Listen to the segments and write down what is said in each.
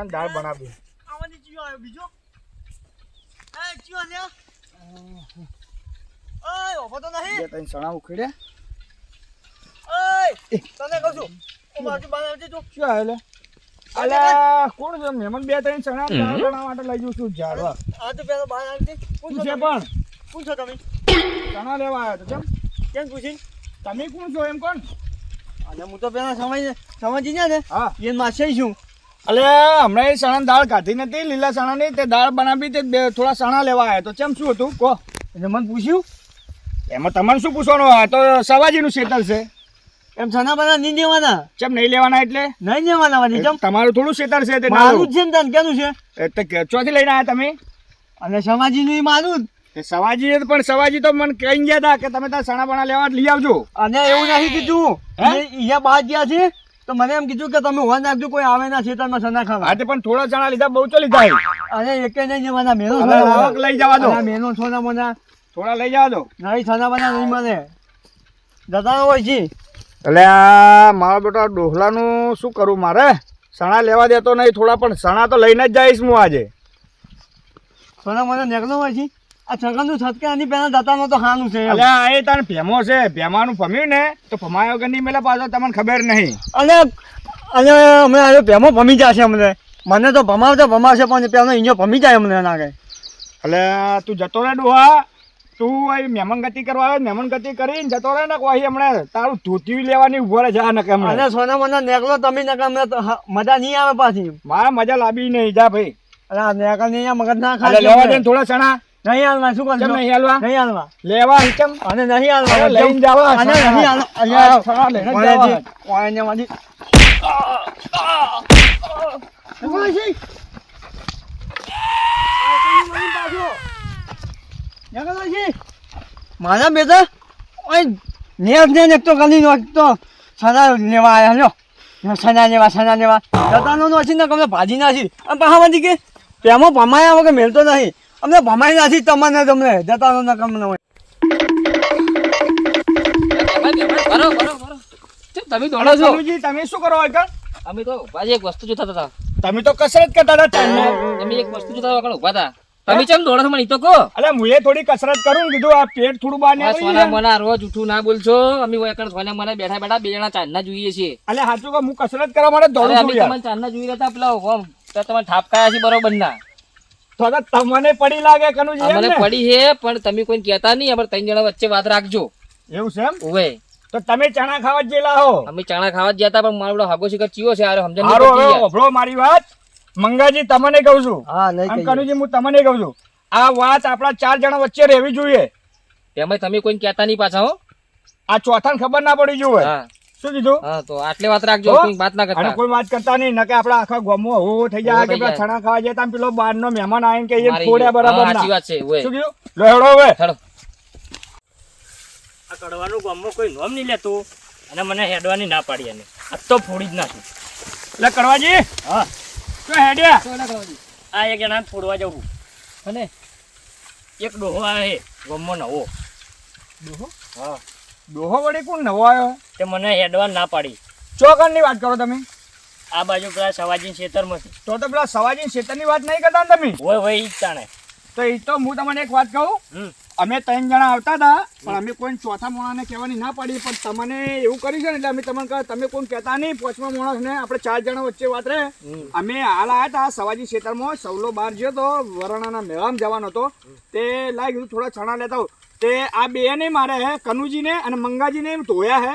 ચણા દાળ બનાવી. આવાની ચિયો આવ્યો બીજો એ ચિયો લે ઓય ઓફો તો નહીં બે ત્રણ ચણા ઉખેડ્યા. ઓય તને કહું છું ઓ બાજુ બનાવજે તું શું આવ્યો લે? અલ્યા કોણ છે મહેમાન? બે ત્રણ ચણા દાળ બનાવવા માટે લઈ જઉં છું ઝાડવા. આ તો પેલો બહાર આવજે શું છે પણ? પૂછો તમે ચણા લેવા આવ્યો તો કેમ? કેમ પૂછી તમે કોણ છો એમ કોણ? અને હું તો પેલા સમજી ને હા એ માસે છું અલ્યા હમણાં એ ચણા દાળ કાઢી નથી લીલા ચણાની, તે દાળ બનાવી તે બે થોડા ચણા લેવા આવ્યા તો કેમ શું હતું કહો? એટલે મને પૂછ્યું એમાં તમારે શું પૂછવાનું? આ તો સવાજીનું શેતર છે. એમ છના બના નહીં દેવાના કેમ નહીં લેવાના? એટલે નહીં દેવાના વાળી કેમ તમારું થોડું શેતર છે તે મારું જ છે ને તને કેનું છે એટલે ચોથી લઈને આવ્યા તમે? અને સમાજીનું મારું જ એ સવાજી પણ સવાજી તો મને કહી ગયા હતા કે તમે ત્યાં ચણા બણા લેવા લઈ આવજો. અને એવું નહીં કીધું અહીંયા બહાર ગયા છે તો મને એમ કીધું કે તમે હોવા નાખજો કોઈ આવે ના ખેતરમાં સના ખાવા. હા પણ થોડા ચણા લીધા બહુ તો લીધા. અને એકે નહીં જવાના મેનો આવક લઈ જવા દો. મેનો સોના મોના થોડા લઈ જવા દો. નહીં સોના બના નહીં મને જતા હોય છે એટલે આ મારા બેટા ડોહલાનું શું કરું મારે? ચણા લેવા દેતો નહીં થોડા, પણ ચણા તો લઈને જ જઈશ હું આજે. સોના મને નીકળો હોય છે આ છગનનું છટકે આની પહેલા જતાનો તો હાનું છે એટલે એ તારે ભેમો છે, ભેમાનું ભમ્યું ને તો ભમાયો કે નહીં મેલા પાછો તમને ખબર નહીં. અને અને અમે આજે ભેમો ભમી જશે અમને મને તો ભમાવશે પણ પેલો અહીંયા ભમી જાય અમને ના કહે. એટલે તું જતો રહે ડોહા, તું અહીં મહેમાન ગતિ કરવા આવે, મહેમાન ગતિ કરીને જતો રહે ને કોઈ હમણાં તારું ધોતી લેવાની ઉભો રહે જા ને કે હમણાં. અને સોના મને નીકળો તમે ને કે અમને મજા નહીં આવે પાછી. મારે મજા લાવી નહીં જા ભાઈ. અરે નીકળ નહીં મગજ ના એટલે લેવા દે ને થોડા ચણા. નહીં હાલવા શું કરશો? નહીં હાલવા? નહીં હાલવા લેવા કેમ? અને નહીં હાલવા લઈને જવા. અને નહીં હાલવા ચણા લઈને જ જવા. મારા બેટા ને એક તો ગલી નો તો સના લેવા આવ્યા લ્યો સના લેવા જતાનો નથી ને તમને ભાજી નાખી અને પાહામાંથી કે પેમો ભમાયા વગર મેળતો નહીં અમને ભમાઈ નાખી તમને જતાનો ના કમને હોય. તમે દોડો છો? તમે શું કરો આગળ? અમે તો ઉભા એક વસ્તુ જોતા હતા. તમે તો કસરત કરતા હતા ચાલને. તમે એક વસ્તુ જોતા હતા ઉભા હતા. તમે કેમ દોડો છો મને ઈ તો કહો. અલે મુએ થોડી કસરત કરું કીધું આ પેટ થોડું બહાર નીકળી સોના મને રોજ ઉઠું ના બોલશો. અમે એકણ સોના મને બેઠા બે જણા ચાંદના જોઈએ છીએ. અલે સાચું કે હું કસરત કરવા માટે દોડું અમે છું યાર. તમને ચાંદના જોઈ રહ્યા હતા પેલા ઓમ તો તમે ઠાપકાયા છે બરોબર ના. થોડા તમને પડી લાગે કનુજી એમ અમને ને? પડી છે પણ તમે કોઈ કહેતા નહીં. અમારે ત્રણ જણા વચ્ચે વાત રાખજો. એવું છે એમ? ઓવે તો તમે ચણા ખાવા જ જેલા હો. અમે ચણા ખાવા જ ગયા હતા પણ મારો હગો શિખર ચીયો છે આરે સમજણ હારો નહીં પડતી યાર. ઓભળો મારી વાત. મંગાજી તમને કહું છું હા નહીં અને કહીએ. કનુજી હું તમને કહું છું આ વાત આપણા ચાર જણા વચ્ચે રહેવી જોઈએ. એમાં તમે કોઈ કહેતા નહીં પાછા હો. આ ચોથાને ખબર ના પડી જોઈએ. હા શું કીધું? હા તો આટલે વાત રાખજો. હો? કોઈ વાત ના અને કરતા. કોઈ વાત કરતા નહીં નકે આપડા આખા ગામમાં હો થઈ જાય કે પેલા ચણા ખાવા જાય તો પેલો બહારનો મહેમાન આવીને કે એ મારી ફોડ્યા બરાબર હા, સાચી ના. વાત છે ઓવે. શું કીધું? લેવડો હવે. હેડો. આ કડવાનું ગામમાં કોઈ નોમ નહીં લેતું અને મને હેડવાની ના પાડી એને આ તો ફોડી જ નાખું. લે કરવાજી હા શું હેડ્યા? આ એક જણા ફોડવા જવું અને એક ડોહો આવે છે ગામમાં નવો. ડોહો? હા ડોહો વળી કોણ નવો આવ્યો? તે મને હેડવા ના પાડી. ચોકણની વાત કરો તમે? આ બાજુ પેલા સવાજી ખેતરમાંથી તો પેલા સવાજી શેતરની વાત નહીં કરતા ને તમે? હોય હોય ઈ જ તાણે. તો એ તો હું તમને એક વાત કહું. હમ અમે ત્રણ જણા આવતા હતા પણ અમે કોઈ ચોથા માણસને કહેવાની ના પાડી, પણ તમને એવું કર્યું છે ને એટલે અમે તમને કહ્યું તમે કોઈ કહેતા નહીં. પાંચમા માણસને આપણે ચાર જણા વચ્ચે વાત રહે. અમે હાલ આવ્યા હતા સવાજી ખેતરમાં, સવલો બહાર ગયો તો વરાણાના મેળામાં જવાનો હતો. તે લાઈ કીધું થોડા ચણા લેતા આવું. તે આ બે ને મારે હે કનુજીને અને મંગાજીને ધોયા હે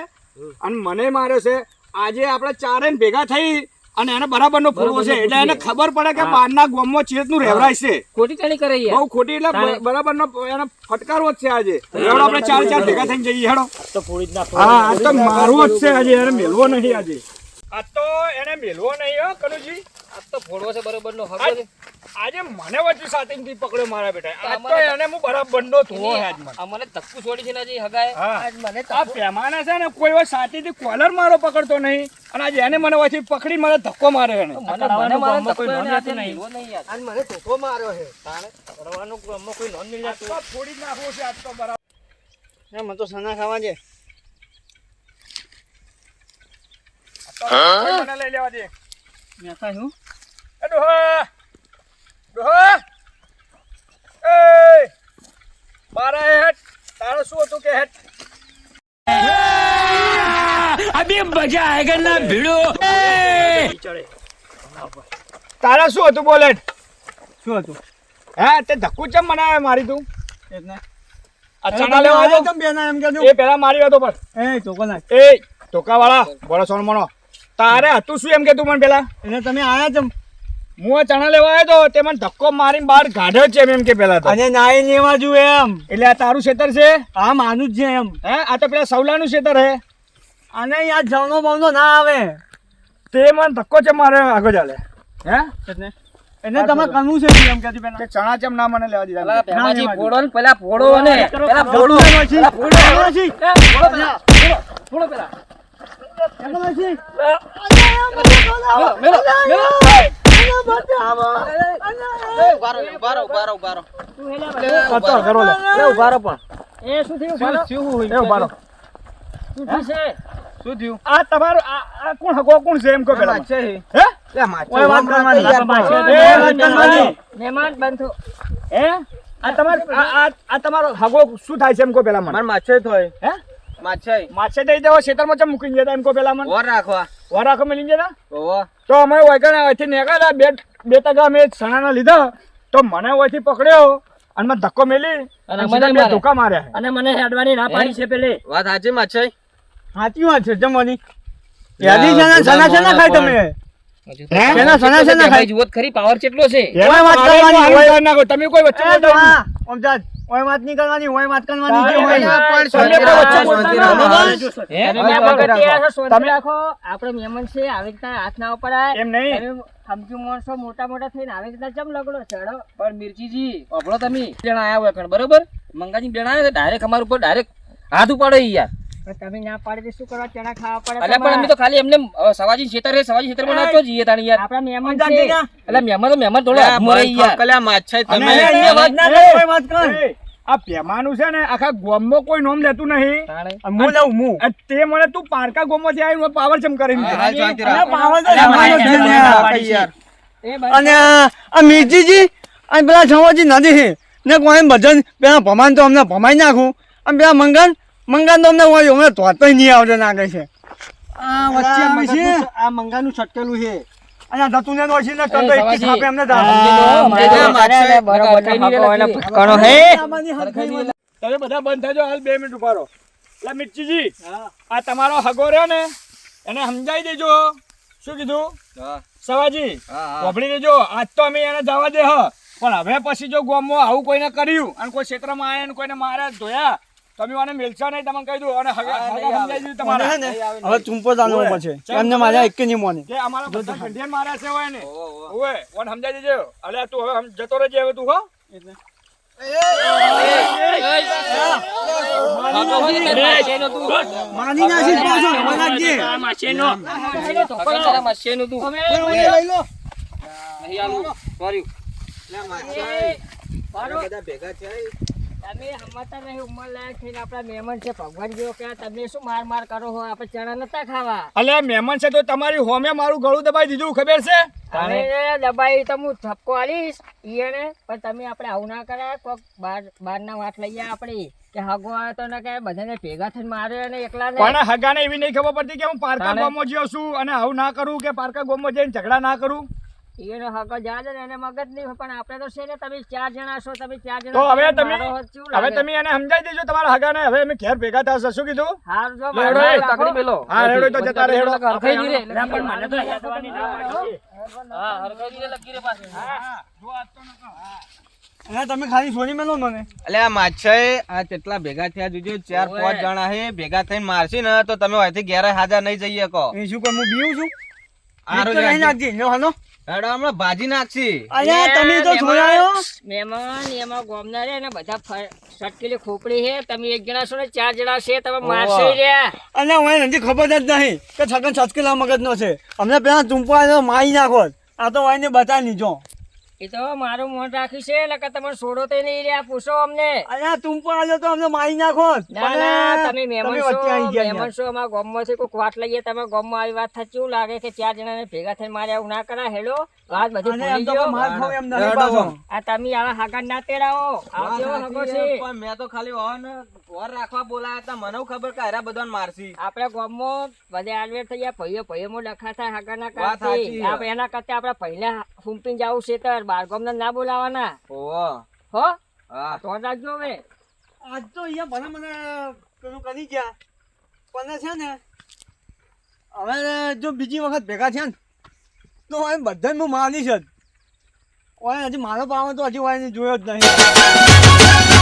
અને મને માર્યો છે. આજે આપણે ચારે ભેગા થઈ અને એને બરાબરનો ફોડવો છે એટલે એને ખબર પડે કે બહારના ગામમાં ચેતનું રહેવરાય છે. ખોટી ટાણી કરે યાર. બહુ ખોટી એટલે બરાબરનો એને ફટકારવો જ છે આજે. હેડો આપણે ચાર ભેગા થઈને જઈએ હેડો. તો ફોડી જ નાખો. હા આ તો મારવો જ છે આજે, એને મેલવો નહીં આજે. આ તો એને મેલવો નહીં હો કનુજી. આ તો ફોડવો છે બરોબર નો હગો છે. આજે મને વચ્ચે સાતીથી પકડ્યો મારા બેટા. આ તો એને હું બરાબરનો ધોવો હે આજ મને. અમને ધક્કુ છોડી છે ને આજે હગાએ. હા આજ મને આ પેમાને છે ને કોઈ વાર સાતીથી કોલર મારો પકડતો નહીં અને આજે એને મને વચ્ચે પકડી મને ધક્કો માર્યો એને. મને મારા ગામમાં ધક્કો કોઈ એને નોંધ હાથે લેતું નહીં. મેલ્યો નહીં યાર. આજ મને ધોકો માર્યો છે કડવાનું ગામમાં કોઈ નોંધ નહીં આજ લેતું. તો ફોડી જ નાખવો છે આજ તો બરાબર. મને તો સના ખાવા છે. આ તો મને લઈ લેવા દે. મેથા છું એ ડોહા ડોહા એ બારા હેટ તારો શું હતું કે હેટ અભી મજા આયેગા ના ભીડો તારા શું હતું બોલ હેટ શું હતું હે તે ધક્કુ ચમ મને મારી તું એટલે આ ચણા લેવા આવ્યો તમે બેના એમ કહેજો એ પેલા મારી હતો પર એ ચોકો ના એ ટોકાવાળા બોલો સોન મનો તારે હતું શું એમ કે તું મને પેલા એટલે તમે આયા ચમ હું આ ચણા લેવા આવ્યો તો તે મને ધક્કો મારીને બહાર કાઢ્યો જ છે એમ કે પેલા તો અને નાઈ લેવા જુ એમ એટલે આ તારું ખેતર છે આ માનું જ છે એમ હે આ તો પેલા સવલાનું ખેતર હે અને યાર જવનો બવનો ના આવે તે મને ધક્કો છે મારે આગળ ચાલે હે એટલે તમારે કરવું છે શું એમ કહેતી પેલા તે ચણા ચમ ના મને લેવા પેલા દીધા ભેમાજી ફોડો ને પેલા ફોડો ને પેલા ફોડો ફોડો પછી ફોડો પછી ફોડો પેલા એનો પછી મેલો મેલો હતો કરો લે એ ઉભા રહો પણ એ શું થયું એ ઉભા રહો. શું થયું છે શું થયું આ તમારું આ કોણ હગો કોણ છે એમ કહો પેલા છે હે ઓય વાત કરવાની એ વાત કરવાની. મહેમાન બંધો હે આ તમારું આ તમારો હગો શું થાય છે એમ કહો પેલા મને માછે થોય હે માછે માછે દઈ દેવો ખેતરમાં ચમ મૂકીને જતા એમ કહો પેલા મને ઓર રાખવા વરાખો મેલી જતા ઓવો તો અમે વૈકણ અહીંથી નીકળ્યા બે ટકા અમે સણાના લીધા તો મને અહીંથી પકડ્યો અને મને ધક્કો મેલી અને અને મને સીધા બે માર્યા. ધોકા માર્યા અને મને હેડવાની ના પાડી છે પેલે વાત સાચી માછે સાચી વાત છે જમવાની યાદી સના ખાય તમે શેના સના શેના ખાય? જુઓ તો ખરી પાવર કેટલો છે એમાં વાત મારે કરવાની, કોઈ ઓય. વાત ના કરો. તમે કોઈ વચ્ચે બોલતા નહીં. ઓય વાત નહીં કરવાની ઓય વાત કરવાની તારે જે હોય. પણ તમે કોઈ વચ્ચે શાંતિ બોલતા રાખો. નહીં. હે? તમે મહેમાન ગતિ આ તમે રાખો આપણે મહેમાન છે આવી રીતના હાથ ના ઉપડાય એમ નહીં. તમે સમજુ માણસો મોટા મોટા થઈને આવી રીતના ચમ લગડો ચડો પણ મિર્ચીજી અભળો તમે જણા આયા હોય કણ બરોબર મંગાજી બેણા આયા ડાયરેક્ટ અમાર ઉપર ડાયરેક્ટ હાથ ઉપાડો ઈ યાર તમે ના પાડી શું કરવા ચણા ખાવા પડે એટલે પણ અમે તો ખાલી એમને સવાજી ખેતર હે સવાજી ખેતરમાં નાચો જઈએ તાણી યાર આપણા મહેમાન છે એટલે મહેમાન થોડો હાથ મોરે યાર કલ્યા માછે અને તમે એ વાત ના કરો ઓય વાત કર. એ, આ પેમાનું છે ને આખા ગામમાં કોઈ નોમ લેતું નહીં તાણે હું લઉં હું અને તે મને તું પારકા ગામમાંથી આવીને પાવર ચમ કરીને હા, દીધી. શાંતિ અલા, રાખો. પાવર તો અલ્યા, તમારો મારે છે ને. ના પાડી યાર. એ બંધ અને આ મિર્ચીજી અને પેલા છવાજી નથી છે ને કોઈ ભજન પેલા ભમાન તો અમને ભમાઈ નાખું અને પેલા મંગાન તો અમને હોય અમને ધોતોય નહીં આવડે નાખે છે આ વચ્ચે આવે છે આ મંગાનું છટકેલું છે અને આ ધતુને નો છે ને તો એક સવાજી. છાપે અમને તમે બધા બંધ થજો હાલ 2 મિનિટ ઉભા રહો. એટલે મિર્ચીજી આ તમારો હગો રહ્યો ને એને સમજાઈ દેજો શું કીધું સવાજી વાપરી દેજો આજ તો અમે એને જવા દે હ પણ હવે પછી જો ગામમાં આવું કોઈને કર્યું અને કોઈ ક્ષેત્રમાં આવ્યા ને કોઈને માર્યા ધોયા તમે મને મેલશો નહીં તમને કહી દઉં અને હગા સમજાઈ દીધું તમારે હવે ચૂંપો જાણવો પડશે એમને મારા એક નહીં મોને કે અમારા બધા ખંડિયા માર્યા છે હોય ને ઓવે ઓને સમજાઈ દેજો અલે તું હવે જતો રહેજે હવે તું હો માની નાસી પાછો મનાજી તમે હમતા નહીં ઉંમર લાયક થઈને આપણા મહેમાન છે ભગવાન જેવો કે તમે શું માર માર કરો હો આપણે ચણા નતા ખાવા અલે મહેમાન છે તો તમારી હોમે મારું ગળું દબાઈ દીધું ખબર છે તમે દબાઈ તો હું થપકો આલીશ ઈયને પણ તમે આપણે આવું ના કરાય કોક બાર ના વાત લઈએ આપણે કે હગો આવ્યો તો ને કે બધાને ભેગા થઈને મારે અને એકલા ને પણ હગાને એવી નહીં ખબર પડતી કે હું પારકા ગામમાં જ્યો છું અને આવું ના કરું કે પારકા ગામમાં જઈને ઝઘડા ના કરું ઈયનો હગો જા ને એને મગજ નહીં પણ આપણે તો છે ને તમે 4 જણા છો તમે 4 જણા તો હવે તમે મારો હોત કેવું હવે લાગે? તમે એને સમજાઈ દેજો તમારા હગાને હવે અમે ઘેર ભેગા થશે શું કીધું હાર જો લેવડો મારો એ, તકડી પેલો હા રેડો તો જતા રહે હેડો. હરખાઈ નહીં રે. ના, પણ મને તો હેડવાની ના પાડી છે. હા હરખાઈ નહીં રે, લગી રે પાછી. હા, જો આજ તો નતો. હા. અને તમે ખાલી સોની મેલો મને એટલે આ માછે આ કેટલા ભેગા થયા જોજો 4-5 જણા હે ભેગા થઈને મારશી ને તો તમે અહીંથી ઘેરે હાજર નહીં જઈએ કહો એ શું કહું હું બીવું છું આરો બીક તો નહીં નાખજી નો હાલો હેડો હમણાં ભાજી નાખશી અલ્યા તમે તો જોડાયો મહેમાન એમાં ગોમના રે ને બધા સટકેલી ખોપડી છે તમે એક જણા છો ને 4 જણા છે તમે મારશે રહ્યા અને મને નથી ખબર જ નહીં કે છગન છચકેલા મગજ નો છે અમને પેલા ચૂંપો આવ્યો મારી નાખો આ તો વાઈને બતાવી લીધો એ તો મારું મોન રાખ્યું છે એટલે કે તમે છોડો તો નહીં રહ્યા પૂછો અમને અલ્યા તું પણ આવ્યો તો અમને મારી નાખો ના ના તમે મહેમાન વચ્ચે આવી છો ગયા મહેમાન છો અમારા ગામમાંથી કોઈ વાત લઈએ તમે ગામમાં આવી વાત થતી એવું લાગે કે 4 જણાને ભેગા થઈને મારે આવું ના કરાય હેલો વાત બધી અને ભૂલી એમ તો ગયો. માર ખાવ એમ નહીં પાછો. આ તમે આવા હાગા ના તેડાવો આ કેવો હગો છે પણ મેં તો ખાલી ઓર રાખવા બોલાયા હતા મને ખબર કે હારા બધાને મારશી આપણા ગામમાં બધે આડવેર થઈ ગયા ભાઈઓ ડખા થાય હાગા ના વાત સાચી કરતી છે. આપણે એના કરતા આપણે પહેલા ફૂંપીને જવું છે તો બાર ગામના ના બોલાવાના ઓહો હો હા તો રાખજો હવે આજ તો અહીંયા ભલે મને પેલું કરી ગયા પણ છે ને હવે જો બીજી વખત ભેગા થયા ને તો એમ બધાને હું માનીશ જ ઓય હજી મારો પાવાનો તો હજી ઓય જોયો જ નહીં